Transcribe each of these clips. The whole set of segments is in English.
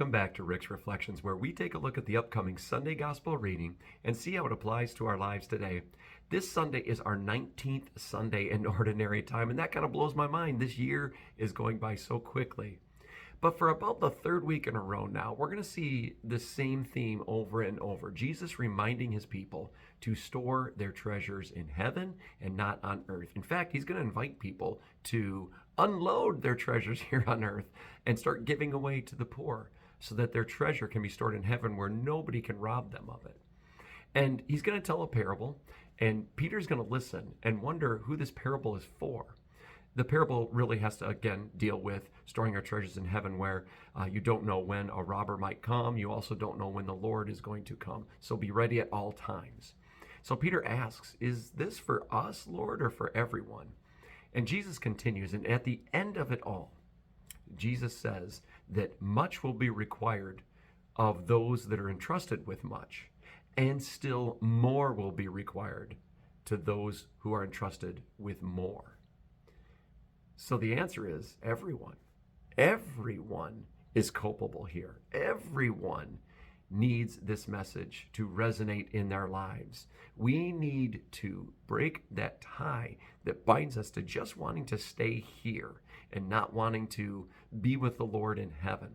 welcome back to Rick's Reflections, where we take a look at the upcoming Sunday Gospel reading and see how it applies to our lives today. This Sunday is our 19th Sunday in Ordinary Time, and that kind of blows my mind. This year is going by so quickly. But for about the third week in a row now, we're going to see the same theme over and over. Jesus reminding his people to store their treasures in heaven and not on earth. In fact, he's going to invite people to unload their treasures here on earth and start giving away to the poor so that their treasure can be stored in heaven where nobody can rob them of it. And he's going to tell a parable, and Peter's going to listen and wonder who this parable is for. The parable really has to, again, deal with storing our treasures in heaven where you don't know when a robber might come. You also don't know when the Lord is going to come. So be ready at all times. So Peter asks, is this for us, Lord, or for everyone? And Jesus continues, and at the end of it all, Jesus says that much will be required of those that are entrusted with much, and still more will be required to those who are entrusted with more. So the answer is everyone. Everyone is culpable here. Everyone needs this message to resonate in their lives. We need to break that tie that binds us to just wanting to stay here and not wanting to be with the Lord in heaven.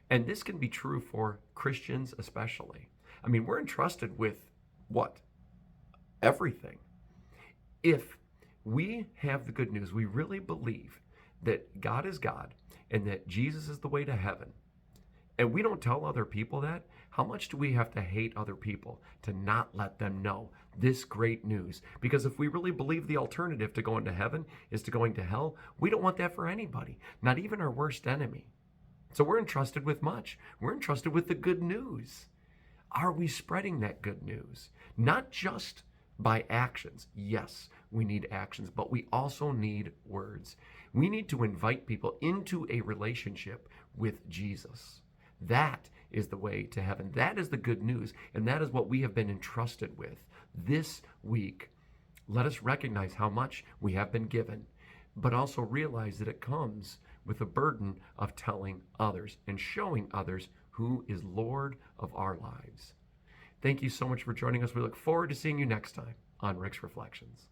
And this can be true for Christians especially. I mean, we're entrusted with what? Everything. If we have the good news, we really believe that God is God and that Jesus is the way to heaven, and we don't tell other people that, how much do we have to hate other people to not let them know this great news? Because if we really believe the alternative to going to heaven is to going to hell, we don't want that for anybody, not even our worst enemy. So we're entrusted with much. We're entrusted with the good news. Are we spreading that good news? Not just by actions. Yes, we need actions, but we also need words. We need to invite people into a relationship with Jesus. That is the way to heaven. That is the good news, and that is what we have been entrusted with. This week, let us recognize how much we have been given, but also realize that it comes with a burden of telling others and showing others who is Lord of our lives. Thank you so much for joining us. We look forward to seeing you next time on Rick's Reflections.